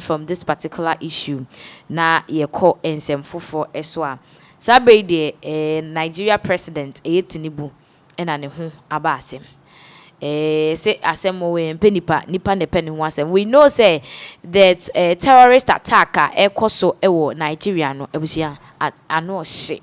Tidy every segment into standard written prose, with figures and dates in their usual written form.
from this particular issue. Na ye call ensem fofo eswa. Sabe de Nigeria president Tinubu ena ne ho aba asem. Say asem we nipa ne penny ho asem. We know say that terrorist attack ekoso ewo Nigeria no ebusia ano hye.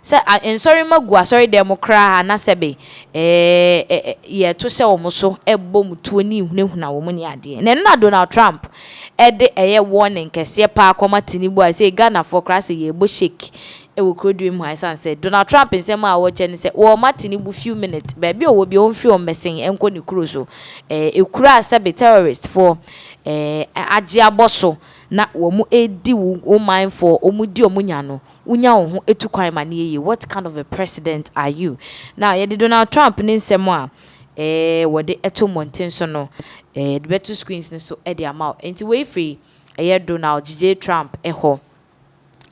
Say sorry magua sorry democrat na sebe ye to se omo so ebom tuo ni hunahuna wo ni ade na Donald Trump de warning kese pa akoma Tinubu I say Ghana for class ye bo shake e wo krodwe mu I say Donald Trump nsem a wo che ne say wo ma Tinubu few minutes baby wo bi on fi on mesen enko ni kuro so ekura sebe terrorist for aje aboso na wo mu edi wo mind for omu di omunya no unya ho etu kwan ma ne ye. What kind of a president are you? Now ye Donald Trump ni nsem a wo de eto mountain so no the better screens ni so e de amount enti we free Donald J Trump ho.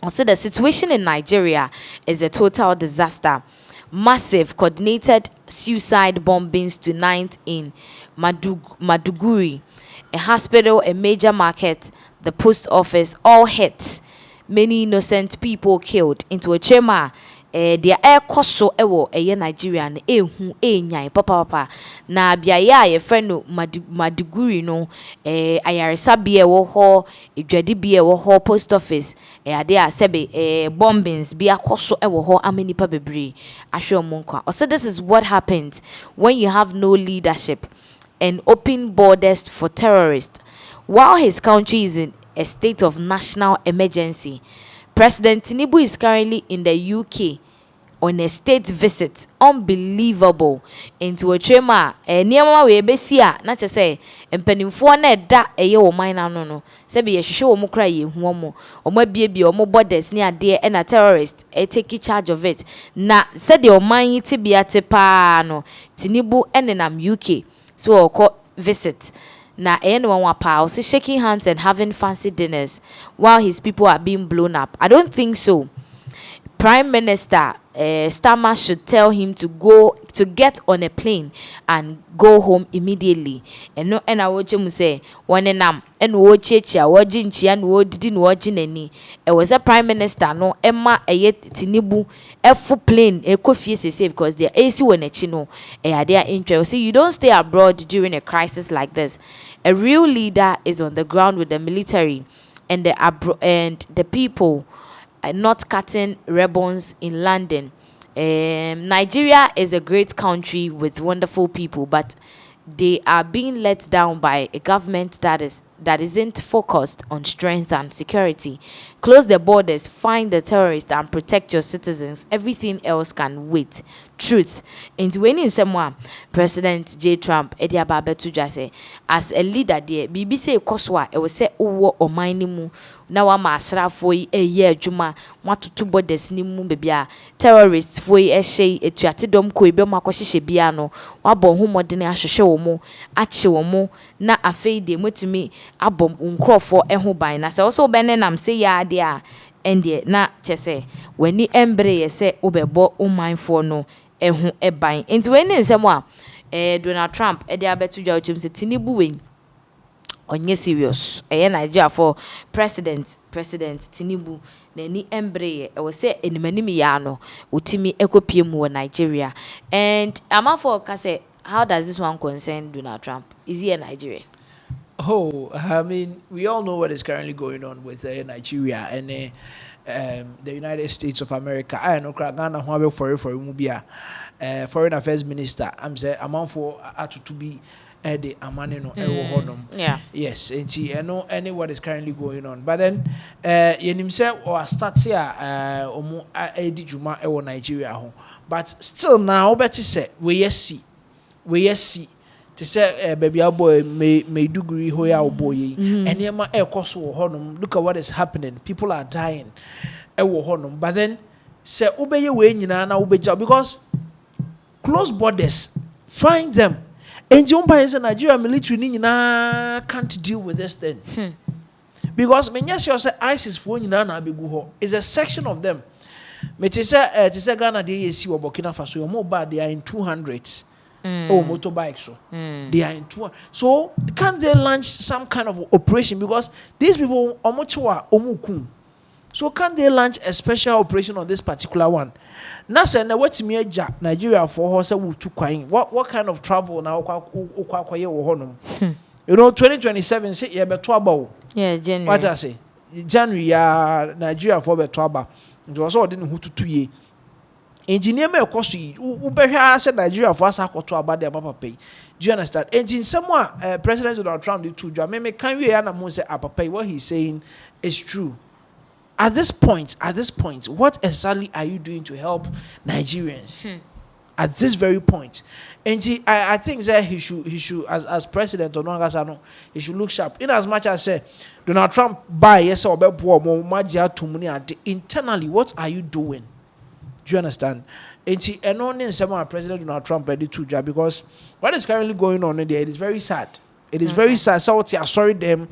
Also, the situation in Nigeria is a total disaster. Massive coordinated suicide bombings tonight in Maduguri, a hospital, a major market, the post office, all hit. Many innocent people killed into a chamber. Their air koso ewo Nigeria na nyai papa na biaya ye friend no Maduguri no ayaresa bia wo ho edwade bia wo ho post office ade a sebe bombings bia koso ewo ho amenipa bebre ahwe omonkwa. Also, this is what happens when you have no leadership and open borders for terrorists. While his country is in a state of national emergency, President Tinubu is currently in the UK on a state visit. Unbelievable. Into a trema niema we besi a na che say empanimfo na da eye wo man na no se be ye hwehwe wo mukra ye hu omo abiebie omo borders ni ade e na terrorist take charge of it na se de oman yi te bia te pa no Tinubu enenam UK so oko visit na anyone pa shaking hands and having fancy dinners while his people are being blown up. I don't think so. Prime Minister Starmer should tell him to get on a plane and go home immediately. And no, and I watch him say one and wo checha watching and wo didn't watching any. It was a Prime Minister no Emma Tinubu full plane coffee say because their AC when chino their interest. See, you don't stay abroad during a crisis like this. A real leader is on the ground with the military and the people. Not cutting ribbons in London. Nigeria is a great country with wonderful people, but they are being let down by a government that isn't focused on strength and security. Close the borders, find the terrorists, and protect your citizens. Everything else can wait. Truth. Into when in someone, President J. Trump, Edia Babetu say, as a leader there, BBC Koswa, it was say owo or minimu. Now I'm a for a year juma, want to two borders ni mu bebia. Terrorists for a she, a tuatidom koibe makoshi biano, wabo who modern asho mo, achi mo, na a fade de mutimi, abom uncro for a hobine. As also benenam say ya dia, and de na chese, when ni embre say obebo umine for no. E buying into any someone Donald Trump Edia Betu Jim se Tinubu win onye serious Nigeria for President Tinubu na ni embrace I was say enimani ya no utimi ekopie mu Nigeria. And I'm for say how does this one concern Donald Trump? Is he a Nigerian? Oh, I mean, we all know what is currently going on with Nigeria and the United States of America. I know Ghana who for Mubia, Foreign Affairs Minister. I'm saying amount for to be the amanino honum. Yeah. Yes, and see, I know any what is currently going on. But then, himself or start here, omo edi juma ewo Nigeria home. But still now, better say we see. To say baby our boy may degree ho ya boy and yema e koso honum. Look at what is happening. People are dying. Honum. But then say obeye we nyina na obeja because close borders find them. And the umpire is Nigeria military ni nyina can't deal with this thing. Because when you say ISIS for nyina na abegu ho is a section of them. Me to say Ghana dey see Burkina Faso your more bad they are in 200s. motorbike so. They are in tour. So can't they launch some kind of operation, because these people omochwa omukum. So can they launch a special operation on this particular one? Now say na what me Nigeria for horse to kwine. What kind of travel now you know 2027 say yeah beto about. Yeah, January. What I say? January Nigeria for beto about. It was all didn't who to 2 years. Engineer me koso yi ubehwa say Nigeria for asa kwato aba de papa pay. Do you understand? Engine someone President Donald Trump did to dwa me can we na mo say papa what he's saying is true. At this point, what exactly are you doing to help Nigerians? At this very point, and I think that he should as president or no, he should look sharp. In as much as say Donald Trump buy yes or internally, what are you doing? Do you understand? And only someone President Donald Trump ready to job, because what is currently going on in there, it is very sad. It is very sad. So sorry them.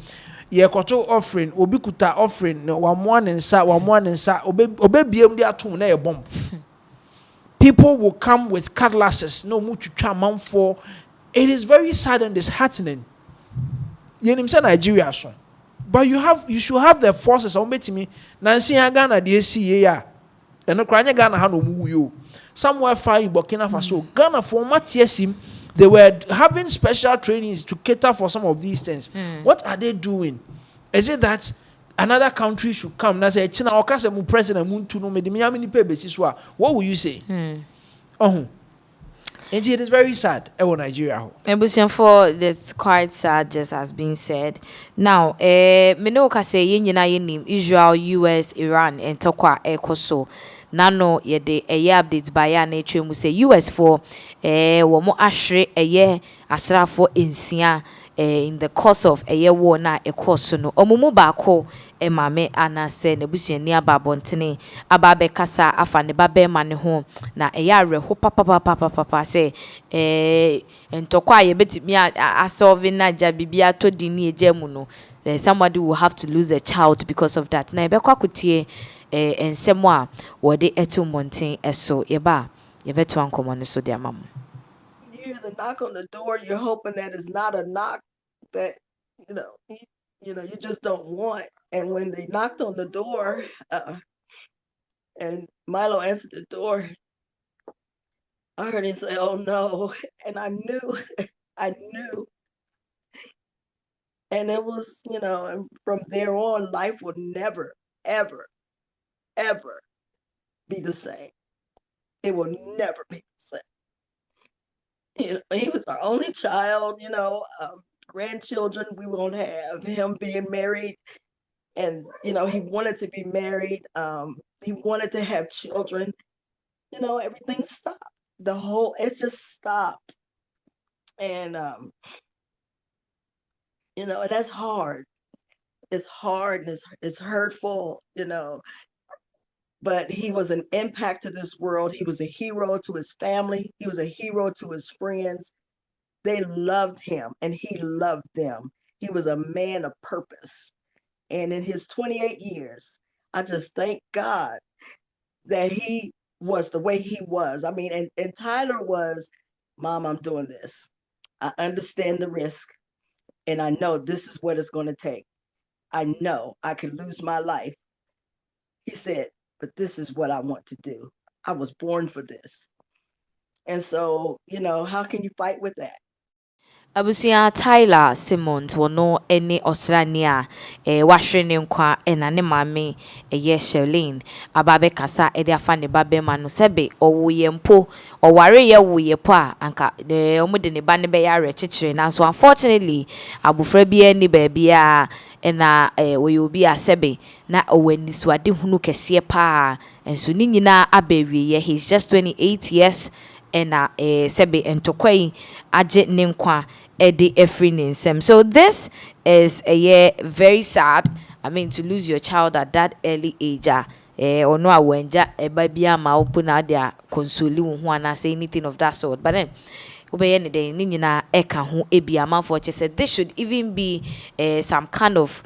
Ye koto offering obi kuta offering one and sa obe biem de atom na ye bomb. People will come with cutlasses no mu twitwa manfo. It is very sad and disheartening. Yenim say Nigeria so, but you should have the forces on betimi nansi Ghana de esi ye ya eno kranye Ghana ha no mu yo somewhere far in Burkina Faso. Ghana for matiesim, they were having special trainings to cater for some of these things. What are they doing? Is it that another country should come and say, China, or Castle President Muntu no Medimiamini Pebes? What will you say? And it is very sad. Nigeria. For that's quite sad, just as being said. Now, Menoka say yin Israel, US, Iran, and Tokwa Ekoso. Nano ye de updates by ya nature mu say US for wo ashre asra for insia in the course of war na ekoso no omumu baako mame anase nebusuani ababontene ababe kasa afa ne babe ma ne ho na areho papa say ntokwa ye betimi asolve na ja bibia to di ni eja mu no somebody will have to lose a child because of that na ebekwa kutie and semwa wode etu monten eso yeba yebetu ankomo ne so de amam. You hear the knock on the door, you're hoping that it's not a knock that you just don't want. And when they knocked on the door and Milo answered the door, I heard him say, "Oh no," and I knew and it was, and from there on life would never ever be the same. It will never be the same. He was our only child, grandchildren we won't have, him being married, and he wanted to be married, he wanted to have children. Everything stopped. It just stopped. And and that's hard. It's hard and it's hurtful, but he was an impact to this world. He was a hero to his family. He was a hero to his friends. They loved him and he loved them. He was a man of purpose. And in his 28 years, I just thank God that he was the way he was. I mean, and Tyler was, "Mom, I'm doing this. I understand the risk. And I know this is what it's going to take. I know I could lose my life." He said, "But this is what I want to do. I was born for this." And so, how can you fight with that? Abusia Tyler Simmons wono ene Australia wahwe ne nkwa na ne mame Sherlyn ababe kasa de afa ne babe ma no sebe owoye mpo oware ye woye po a anka omude ne ba ne be yare chechire na so unfortunately abufra bia ni ba bia na woye obi a sebe na owani suade hunu kese pa enso ni nyina abewie he's just 28 years and sebe entokwai aje ne nkwa edi efrinism. So this is a year very sad. I mean, to lose your child at that early age. Or no awenja baby ama open out there console who na say anything of that sort. But then obey any day nina eka hu ebi ama for said this should even be some kind of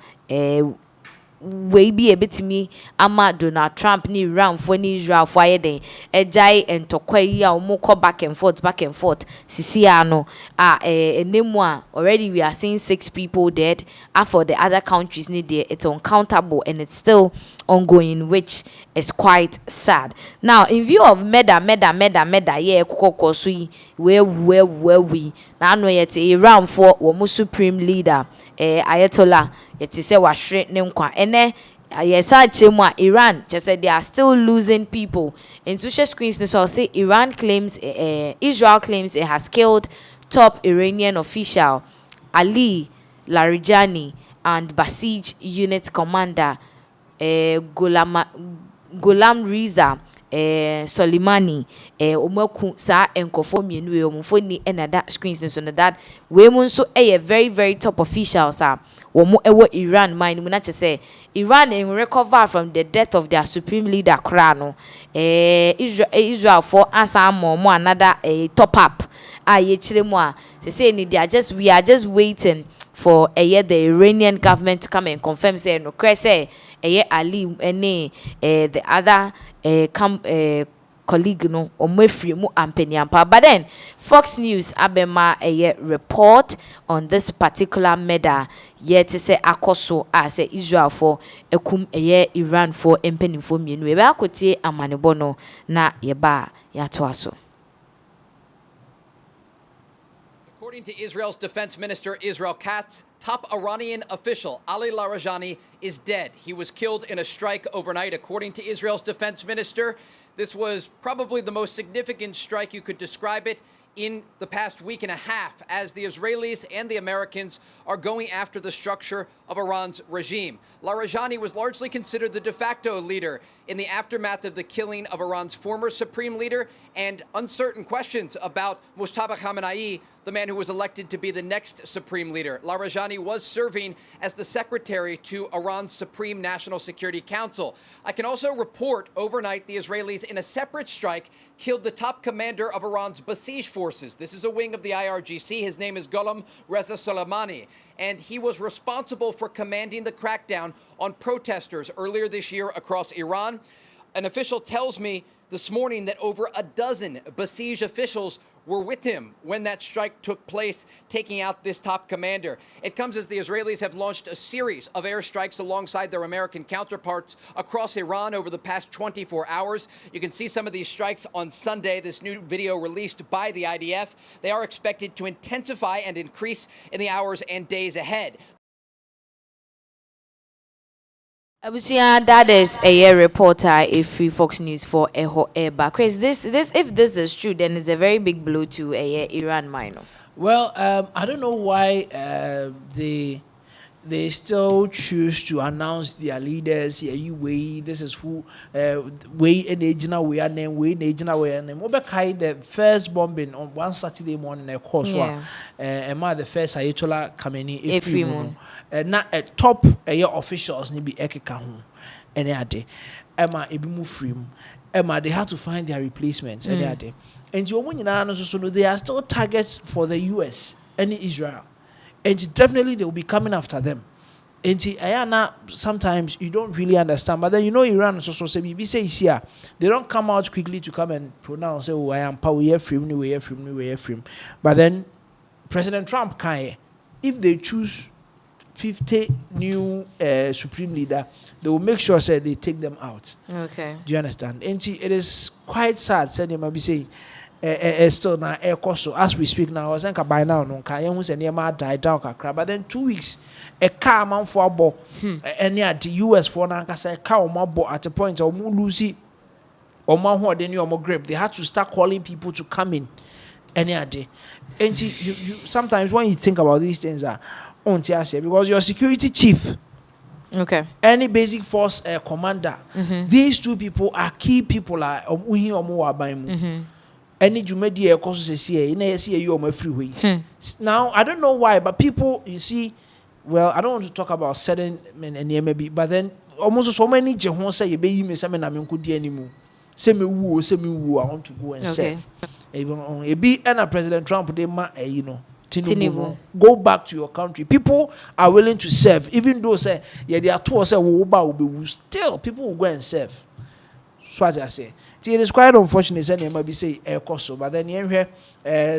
we be a bit me ama Donald Trump ni Iran for ni Israel for ayeden ejai entokwa yi a omo ko back and forth sisi ano enemu a already we are seeing 6 people dead for the other countries ni there it's uncountable and it's still ongoing, which is quite sad. Now in view of meda yeah kokoko so yi we na no yet Iran for wo supreme leader Ayatollah yet say wahwe ne nkwa ene yes Iran just said they are still losing people in social screens. So say Iran claims Israel claims it has killed top Iranian official Ali Larijani and Basij unit commander Ghulam Reza Soleimani omaku sa enkofo mienu we omfo ni enada screens so that we mun so very very top officials womo ewo Iran mind mu na che say Iran in recover from the death of their supreme leader kra no Israel for asa mo another top up ye chire mu a say ni they are just we are just waiting for the Iranian government to come and confirm say no say Ali any the other colleague no omefri mu ampeniampa. But then Fox News abema report on this particular matter yet to say akoso as Israel for ekum Iran for empenifo mienu ebe akotie amanebono na yeba yatoaso. According to Israel's defense minister, Israel Katz, top Iranian official Ali Larijani is dead. He was killed in a strike overnight. According to Israel's defense minister, this was probably the most significant strike you could describe it in the past week and a half, as the Israelis and the Americans are going after the structure of Iran's regime. Larijani was largely considered the de facto leader in the aftermath of the killing of Iran's former supreme leader, and uncertain questions about Mujtaba Khamenei, the man who was elected to be the next supreme leader. Larijani was serving as the secretary to Iran's Supreme National Security Council. I can also report overnight the Israelis, in a separate strike, killed the top commander of Iran's Basij forces. This is a wing of the IRGC. His name is Ghulam Reza Soleimani, and he was responsible for commanding the crackdown on protesters earlier this year across Iran. An official tells me this morning that over a dozen Basij officials were with him when that strike took place, taking out this top commander. It comes as the Israelis have launched a series of airstrikes alongside their American counterparts across Iran over the past 24 hours. You can see some of these strikes on Sunday, this new video released by the IDF. They are expected to intensify and increase in the hours and days ahead. That is a reporter if Fox News for Eba. Chris, this if this is true, then it's a very big blow to Iran minor. Well, I don't know why they still choose to announce their leaders. Yeah, this is who way and agent we are name way agent we are name. Obekai the first bombing on one Saturday morning of course and the first Ayatollah Khamenei if not at top officials ni be ekeka ho any ade Emma ebi mu free Emma they had to find their replacements any ade and you no so they are still targets for the US and Israel, and definitely they will be coming after them. And Ayana, sometimes you don't really understand, but then Iran so say we say here they don't come out quickly to come and pronounce oh I am power free free. But then President Trump can, if they choose 50 new supreme leader, they will make sure say they take them out. Okay. Do you understand? And it is quite sad. Say they might be saying still now air cost. As we speak now, I think by now no can you say near died down kakra. But then 2 weeks a car amount for a ball and yeah the US for now say a car more at a point or more Lucy or more than you more grip. They had to start calling people to come in any day. And you sometimes when you think about these things because your security chief, okay, any basic force commander, these two people are key people. Any Jumedia causes you on my freeway. Now I don't know why, but people you see, well, I don't want to talk about certain men and maybe, but then almost so many Jehon say you be me some and could anymore. Say me woo, I want to go and serve. Even on a be and a President Trump they Tinubu. Go back to your country. People are willing to serve, even though say yeah they are told say still people will go and serve. So as I say, it is quite unfortunate. Say never be say cost, but then here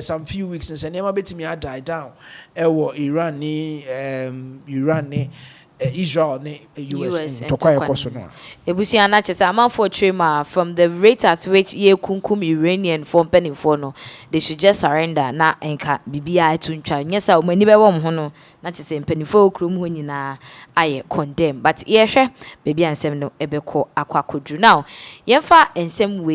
some few weeks and say never be me die down. Iran ni Israel ni US in tokwa cost no. Ebusia na chese amount for trema from the rate at which ye kunkum Iranian from penny for no, they should just surrender na enka bibia to ntwa nyesa o mani be wo ho no na chese penny for krum ho nyina aye condemn but ye hwe bibia nsem no ebeko akwakodru now yemfa ensem we